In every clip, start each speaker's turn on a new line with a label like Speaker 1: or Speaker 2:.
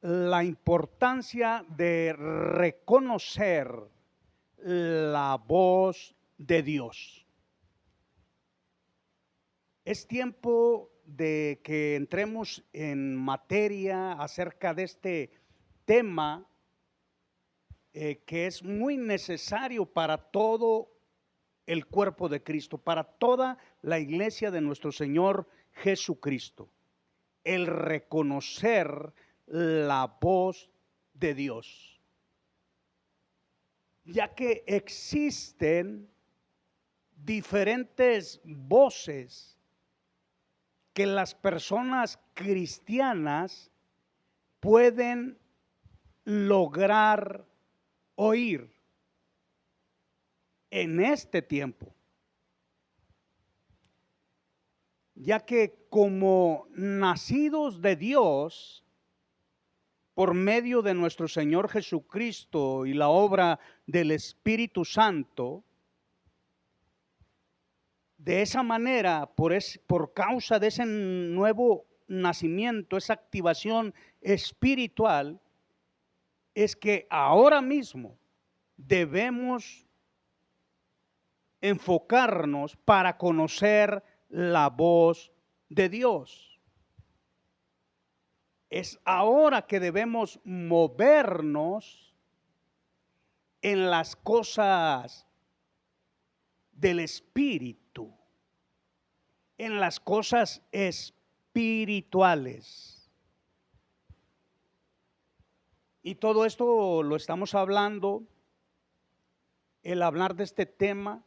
Speaker 1: la importancia de reconocer la voz de Dios. Es tiempo de que entremos en materia acerca de este tema que es muy necesario para todo el cuerpo de Cristo, para toda la iglesia de nuestro Señor Jesucristo. El reconocer la voz de Dios, ya que existen diferentes voces que las personas cristianas pueden lograr oír en este tiempo, ya que como nacidos de Dios, por medio de nuestro Señor Jesucristo y la obra del Espíritu Santo, de esa manera, por causa de ese nuevo nacimiento, esa activación espiritual, es que ahora mismo debemos enfocarnos para conocer la voz de Dios. Es ahora que debemos movernos en las cosas del Espíritu, en las cosas espirituales. Y todo esto lo estamos hablando, el hablar de este tema,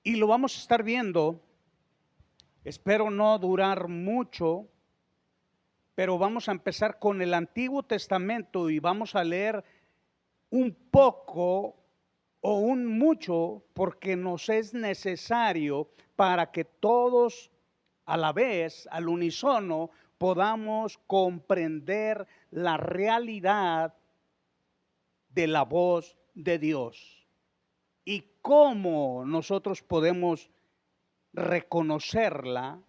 Speaker 1: y lo vamos a estar viendo. Espero no durar mucho, pero vamos a empezar con el Antiguo Testamento y vamos a leer un poco o un mucho, porque nos es necesario para que todos a la vez, al unísono, podamos comprender la realidad de la voz de Dios y cómo nosotros podemos reconocerla,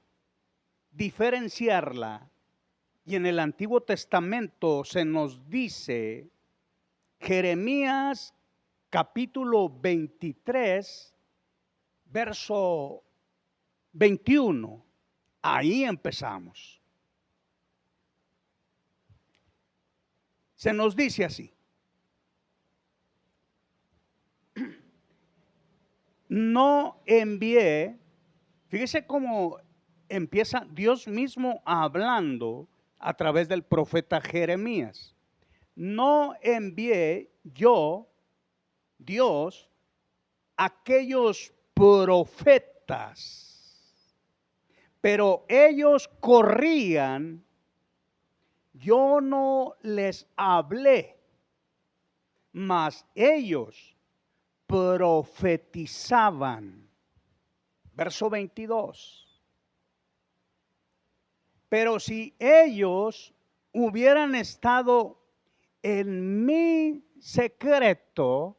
Speaker 1: diferenciarla. Y en el Antiguo Testamento se nos dice, Jeremías capítulo 23, verso 21, ahí empezamos. Se nos dice así: no envié, fíjese cómo empieza Dios mismo hablando a través del profeta Jeremías. No envié yo, Dios, aquellos profetas, pero ellos corrían, yo no les hablé, mas ellos profetizaban. Verso 22. Pero si ellos hubieran estado en mi secreto,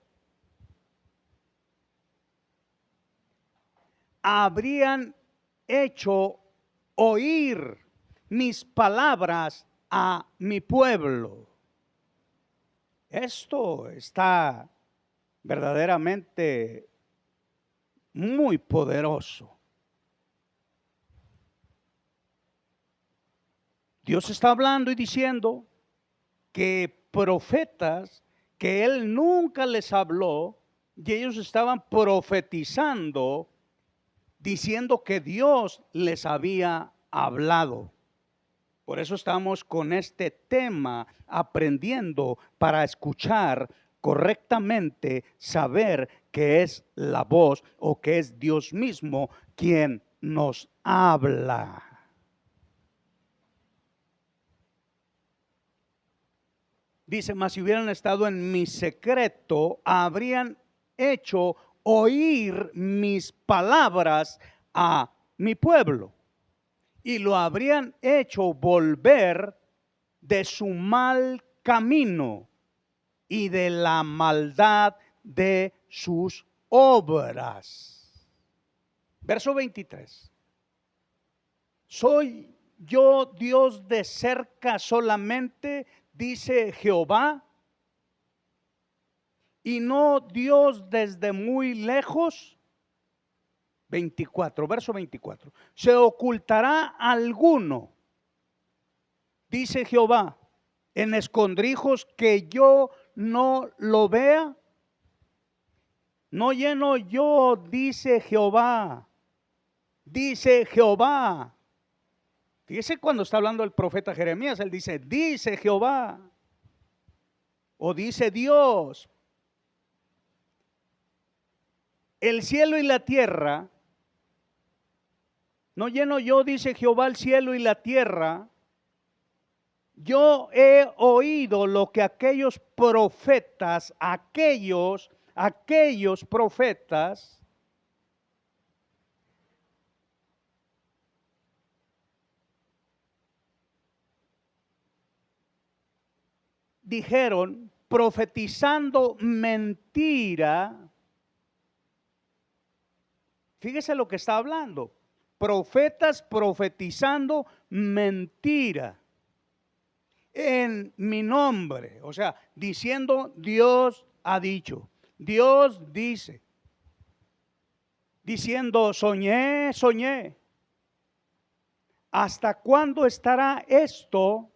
Speaker 1: habrían hecho oír mis palabras a mi pueblo. Esto está verdaderamente muy poderoso. Dios está hablando y diciendo que profetas que Él nunca les habló, y ellos estaban profetizando, diciendo que Dios les había hablado. Por eso estamos con este tema, aprendiendo para escuchar correctamente, saber que es la voz o que es Dios mismo quien nos habla. Dice, mas si hubieran estado en mi secreto, habrían hecho oír mis palabras a mi pueblo y lo habrían hecho volver de su mal camino y de la maldad de sus obras. Verso 23. Soy yo Dios de cerca solamente, dice Jehová, y no Dios desde muy lejos. 24, verso 24. ¿Se ocultará alguno, dice Jehová, en escondrijos que yo no lo vea? No lleno yo, dice Jehová. Dice Jehová. Fíjese cuando está hablando el profeta Jeremías, él dice Jehová. O dice Dios. El cielo y la tierra. No lleno yo, dice Jehová, el cielo y la tierra. Yo he oído lo que aquellos profetas, aquellos profetas dijeron, profetizando mentira. Fíjese lo que está hablando. Profetas profetizando mentira en mi nombre. O sea, diciendo Dios ha dicho, Dios dice. Diciendo soñé. ¿Hasta cuándo estará esto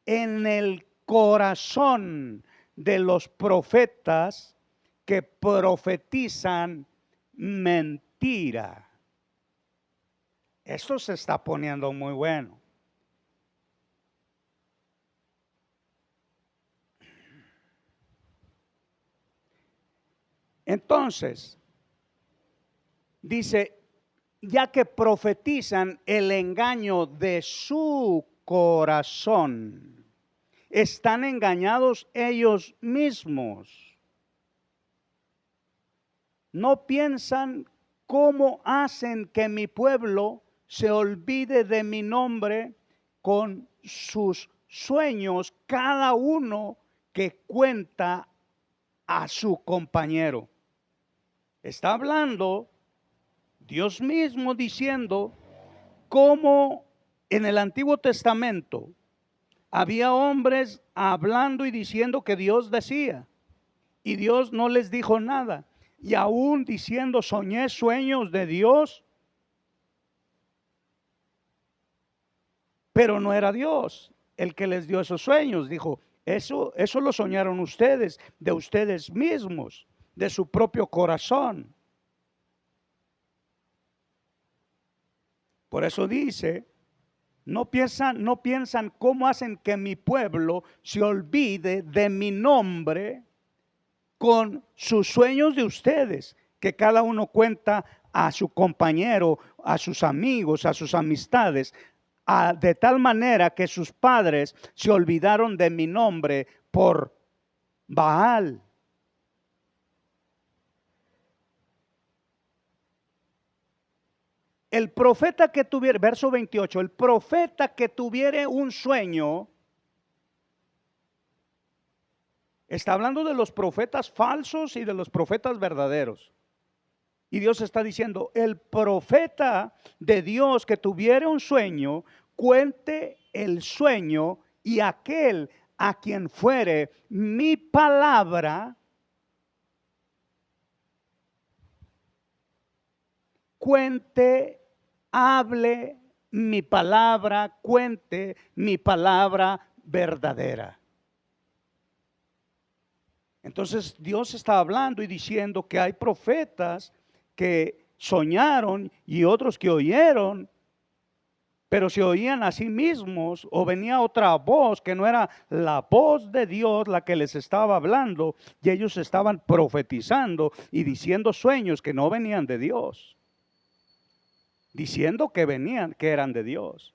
Speaker 1: en el corazón de los profetas que profetizan mentira? Esto se está poniendo muy bueno. Entonces, dice, ya que profetizan el engaño de su corazón, están engañados ellos mismos. No piensan cómo hacen que mi pueblo se olvide de mi nombre con sus sueños, cada uno que cuenta a su compañero. Está hablando Dios mismo diciendo cómo en el Antiguo Testamento había hombres hablando y diciendo que Dios decía, y Dios no les dijo nada, y aún diciendo soñé sueños de Dios, pero no era Dios el que les dio esos sueños. Dijo, eso lo soñaron ustedes, de ustedes mismos, de su propio corazón. Por eso dice, no piensan cómo hacen que mi pueblo se olvide de mi nombre con sus sueños de ustedes, que cada uno cuenta a su compañero, a sus amigos, a sus amistades, de tal manera que sus padres se olvidaron de mi nombre por Baal. El profeta que tuviera, verso 28, el profeta que tuviere un sueño, está hablando de los profetas falsos y de los profetas verdaderos. Y Dios está diciendo, el profeta de Dios que tuviera un sueño, cuente el sueño, y aquel a quien fuere mi palabra, cuente, hable mi palabra, cuente mi palabra verdadera. Entonces Dios está hablando y diciendo que hay profetas que soñaron y otros que oyeron, pero se oían a sí mismos, o venía otra voz que no era la voz de Dios la que les estaba hablando, y ellos estaban profetizando y diciendo sueños que no venían de Dios, diciendo que venían, que eran de Dios.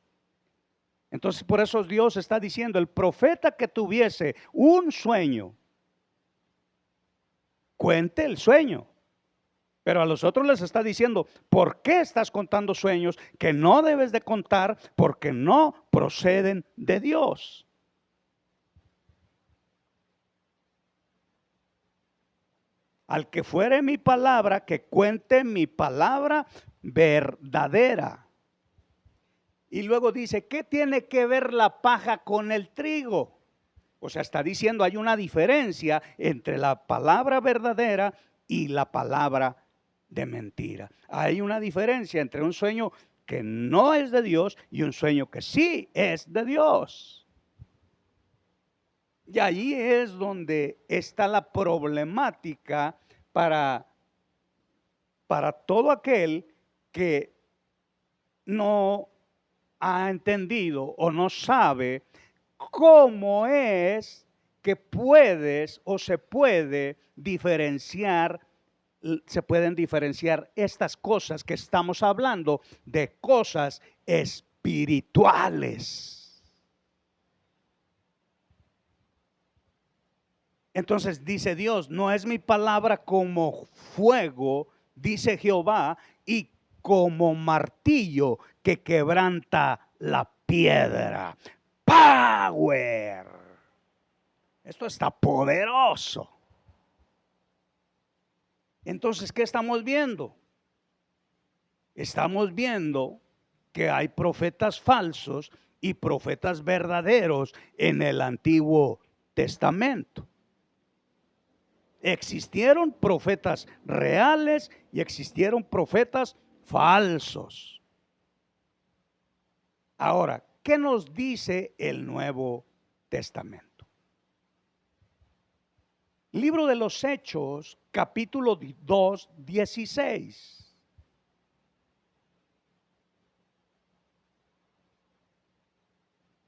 Speaker 1: Entonces por eso Dios está diciendo, el profeta que tuviese un sueño, cuente el sueño. Pero a los otros les está diciendo, ¿por qué estás contando sueños que no debes de contar porque no proceden de Dios? Al que fuere mi palabra, que cuente mi palabra verdadera. Y luego dice, ¿qué tiene que ver la paja con el trigo? O sea, está diciendo hay una diferencia entre la palabra verdadera y la palabra de mentira. Hay una diferencia entre un sueño que no es de Dios y un sueño que sí es de Dios. Y allí es donde está la problemática para todo aquel que no ha entendido o no sabe cómo es que puedes o se puede diferenciar, se pueden diferenciar estas cosas que estamos hablando de cosas espirituales. Entonces dice Dios, no es mi palabra como fuego, dice Jehová, y como martillo que quebranta la piedra. Power. Esto está poderoso. Entonces, ¿qué estamos viendo? Estamos viendo que hay profetas falsos y profetas verdaderos en el Antiguo Testamento. Existieron profetas reales y existieron profetas falsos. Ahora, ¿qué nos dice el Nuevo Testamento? Libro de los Hechos, capítulo 2, 16.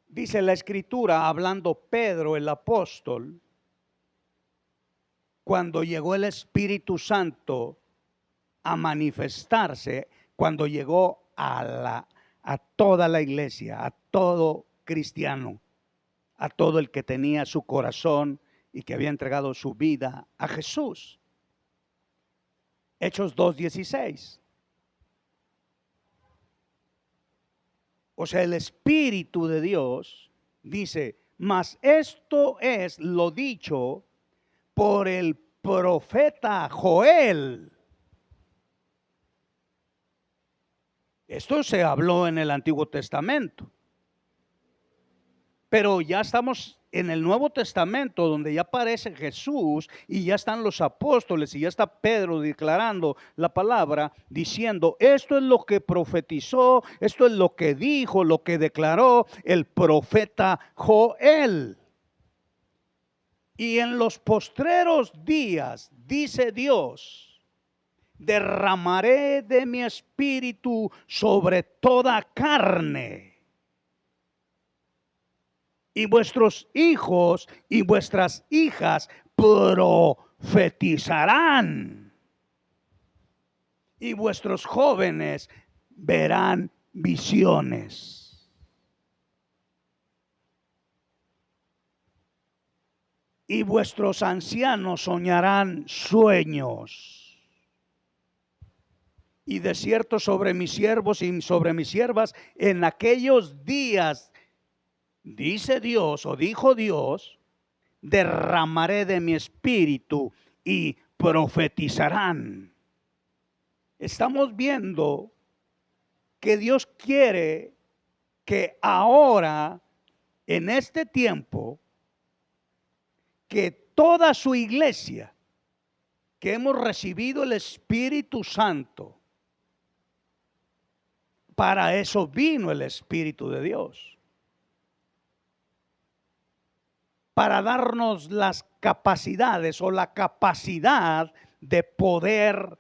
Speaker 1: Dice la Escritura, hablando Pedro el apóstol, cuando llegó el Espíritu Santo a manifestarse, cuando llegó a toda la iglesia, a todo cristiano, a todo el que tenía su corazón y que había entregado su vida a Jesús. Hechos 2:16. O sea, el Espíritu de Dios dice, mas esto es lo dicho por el profeta Joel. Esto se habló en el Antiguo Testamento. Pero ya estamos en el Nuevo Testamento, donde ya aparece Jesús y ya están los apóstoles y ya está Pedro declarando la palabra, diciendo, esto es lo que profetizó, esto es lo que dijo, lo que declaró el profeta Joel. Y en los postreros días, dice Dios, derramaré de mi espíritu sobre toda carne. Y vuestros hijos y vuestras hijas profetizarán. Y vuestros jóvenes verán visiones. Y vuestros ancianos soñarán sueños. Y de cierto sobre mis siervos y sobre mis siervas en aquellos días, dice Dios o dijo Dios, derramaré de mi espíritu y profetizarán. Estamos viendo que Dios quiere que ahora, en este tiempo, que toda su iglesia, que hemos recibido el Espíritu Santo, para eso vino el Espíritu de Dios. Para darnos las capacidades o la capacidad de poder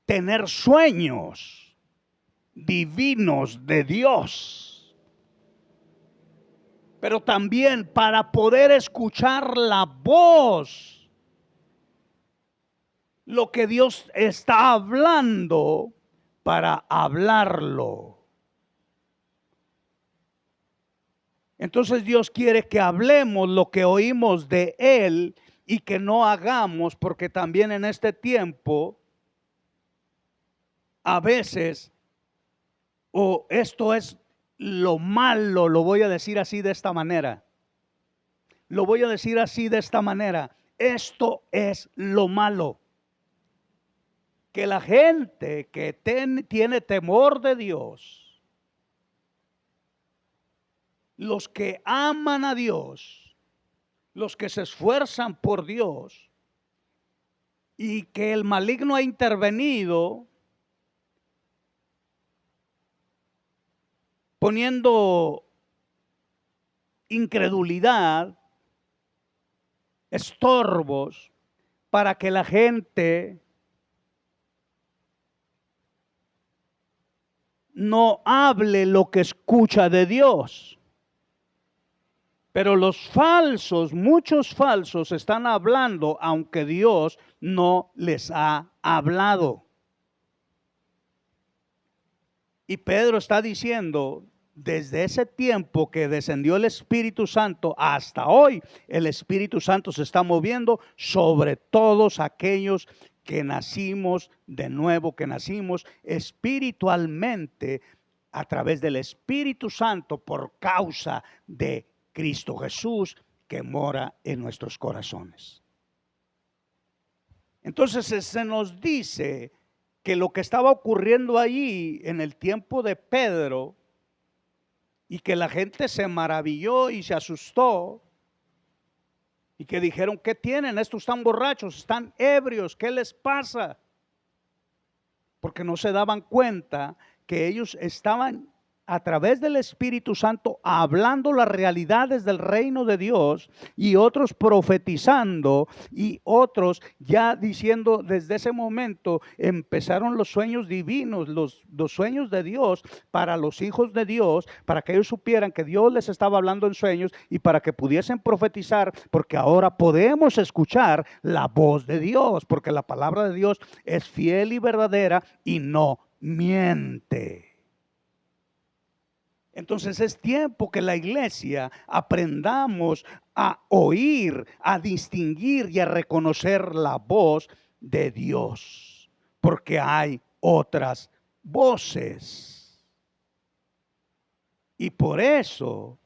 Speaker 1: tener sueños divinos de Dios. Pero también para poder escuchar la voz, lo que Dios está hablando, para hablarlo. Entonces Dios quiere que hablemos lo que oímos de Él y que no hagamos, porque también en este tiempo, a veces, o esto es lo malo, lo voy a decir así de esta manera. Lo voy a decir así de esta manera. Esto es lo malo. que la gente que tiene temor de Dios, los que aman a Dios, los que se esfuerzan por Dios, y que el maligno ha intervenido poniendo incredulidad, estorbos, para que la gente no hable lo que escucha de Dios. Pero los falsos, muchos falsos están hablando aunque Dios no les ha hablado. Y Pedro está diciendo, desde ese tiempo que descendió el Espíritu Santo hasta hoy, el Espíritu Santo se está moviendo sobre todos aquellos que nacimos de nuevo, que nacimos espiritualmente a través del Espíritu Santo por causa de Cristo Jesús que mora en nuestros corazones. Entonces se nos dice que lo que estaba ocurriendo allí en el tiempo de Pedro y que la gente se maravilló y se asustó y que dijeron, ¿qué tienen? Estos están borrachos, están ebrios, ¿qué les pasa? Porque no se daban cuenta que ellos estaban a través del Espíritu Santo hablando las realidades del reino de Dios y otros profetizando y otros ya diciendo desde ese momento empezaron los sueños divinos, los sueños de Dios para los hijos de Dios, para que ellos supieran que Dios les estaba hablando en sueños y para que pudiesen profetizar, porque ahora podemos escuchar la voz de Dios, porque la palabra de Dios es fiel y verdadera y no miente. Entonces es tiempo que la iglesia aprendamos a oír, a distinguir y a reconocer la voz de Dios, porque hay otras voces. Y por eso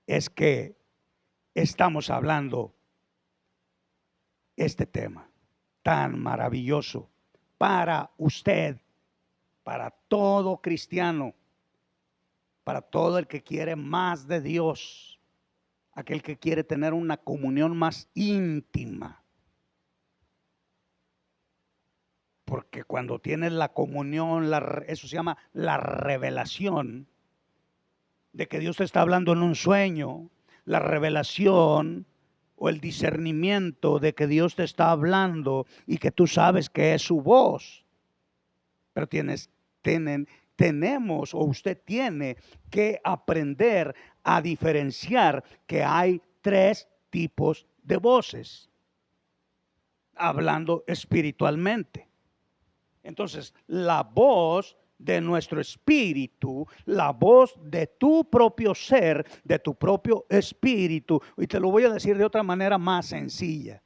Speaker 1: es que estamos hablando este tema tan maravilloso para usted, para todo cristiano, para todo el que quiere más de Dios, aquel que quiere tener una comunión más íntima. Porque cuando tienes la comunión, eso se llama la revelación de que Dios te está hablando en un sueño, la revelación o el discernimiento de que Dios te está hablando y que tú sabes que es su voz. Pero tenemos o usted tiene que aprender a diferenciar que hay 3 tipos de voces, hablando espiritualmente. Entonces, la voz de nuestro espíritu, la voz de tu propio ser, de tu propio espíritu, y te lo voy a decir de otra manera más sencilla.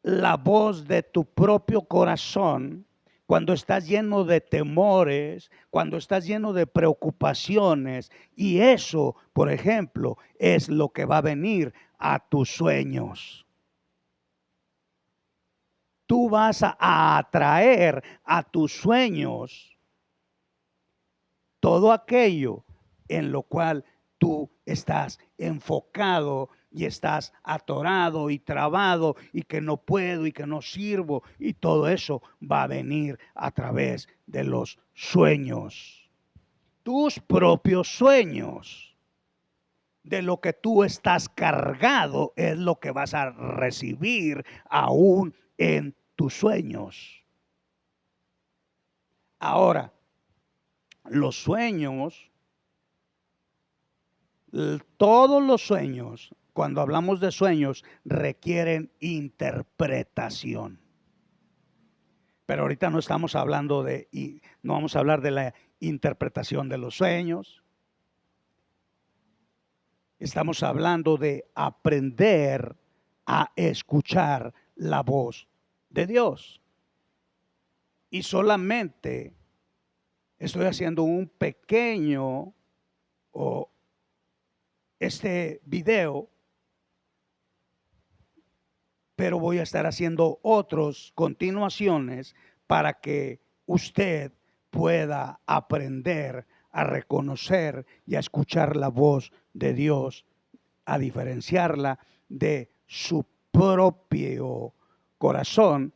Speaker 1: La voz de tu propio corazón, cuando estás lleno de temores, cuando estás lleno de preocupaciones, y eso, por ejemplo, es lo que va a venir a tus sueños. Tú vas a atraer a tus sueños todo aquello en lo cual tú estás enfocado y estás atorado y trabado y que no puedo y que no sirvo, y todo eso va a venir a través de los sueños, tus propios sueños. De lo que tú estás cargado es lo que vas a recibir aún en tus sueños. Ahora, los sueños, todos los sueños, cuando hablamos de sueños, requieren interpretación. Pero ahorita no estamos hablando no vamos a hablar de la interpretación de los sueños. Estamos hablando de aprender a escuchar la voz de Dios. Y solamente estoy haciendo un pequeño video pero voy a estar haciendo otras continuaciones para que usted pueda aprender a reconocer y a escuchar la voz de Dios, a diferenciarla de su propio corazón,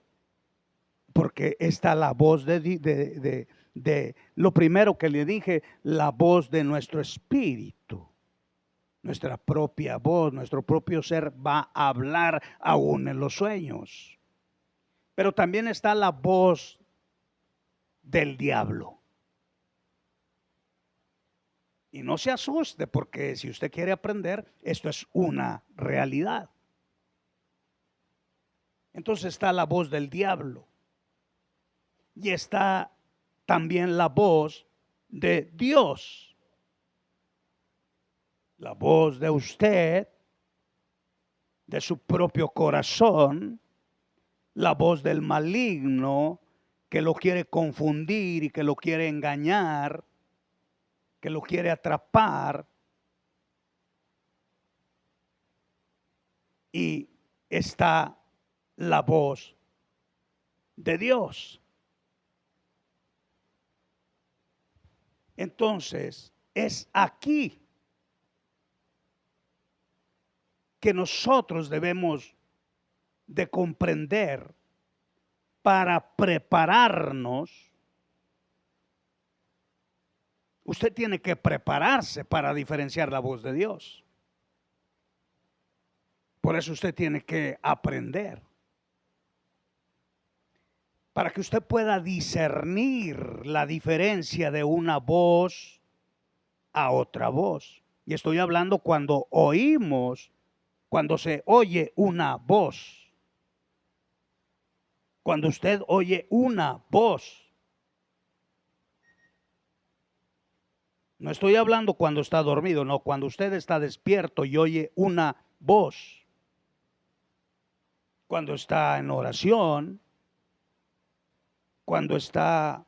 Speaker 1: porque está la voz de lo primero que le dije, la voz de nuestro espíritu. Nuestra propia voz, nuestro propio ser va a hablar aún en los sueños. Pero también está la voz del diablo. Y no se asuste, porque si usted quiere aprender, esto es una realidad. Entonces está la voz del diablo. Y está también la voz de Dios. La voz de usted, de su propio corazón, la voz del maligno que lo quiere confundir y que lo quiere engañar, que lo quiere atrapar. Y está la voz de Dios. Entonces, es aquí que nosotros debemos de comprender para prepararnos. Usted tiene que prepararse para diferenciar la voz de Dios. Por eso usted tiene que aprender. Para que usted pueda discernir la diferencia de una voz a otra voz. Y estoy hablando cuando oímos, cuando se oye una voz. Cuando usted oye una voz. No estoy hablando cuando está dormido, no, cuando usted está despierto y oye una voz. Cuando está en oración, cuando está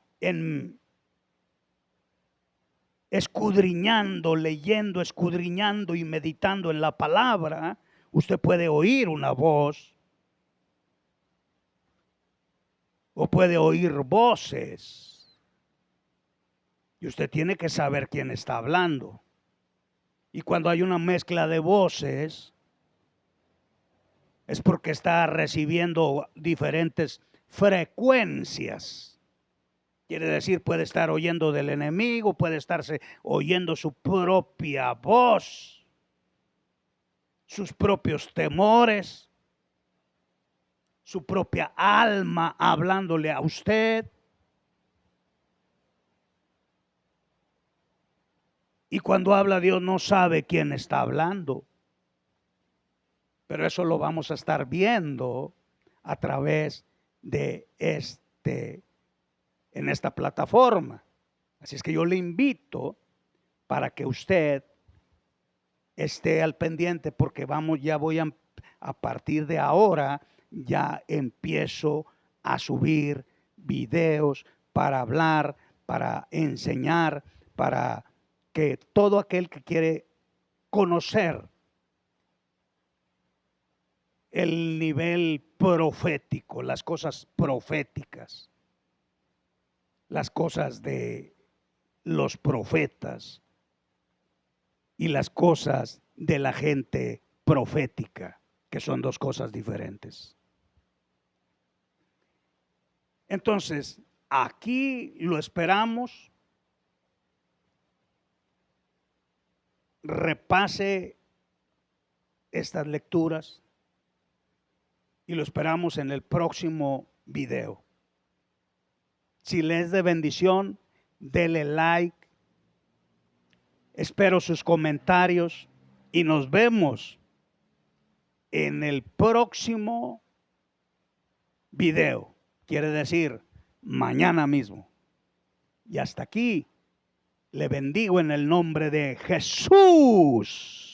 Speaker 1: escudriñando, leyendo, escudriñando y meditando en la palabra, usted puede oír una voz o puede oír voces. Y usted tiene que saber quién está hablando. Y cuando hay una mezcla de voces, es porque está recibiendo diferentes frecuencias. Quiere decir, puede estar oyendo del enemigo, puede estarse oyendo su propia voz, sus propios temores, su propia alma hablándole a usted. Y cuando habla Dios no sabe quién está hablando. Pero eso lo vamos a estar viendo a través de en esta plataforma. Así es que yo le invito para que usted esté al pendiente, porque ya voy a partir de ahora ya empiezo a subir videos para hablar, para enseñar, para que todo aquel que quiere conocer el nivel profético, las cosas proféticas, las cosas de los profetas y las cosas de la gente profética, que son dos cosas diferentes. Entonces, aquí lo esperamos. Repase estas lecturas y lo esperamos en el próximo video. Si le es de bendición, dele like. Espero sus comentarios y nos vemos en el próximo video. Quiere decir, mañana mismo. Y hasta aquí le bendigo en el nombre de Jesús.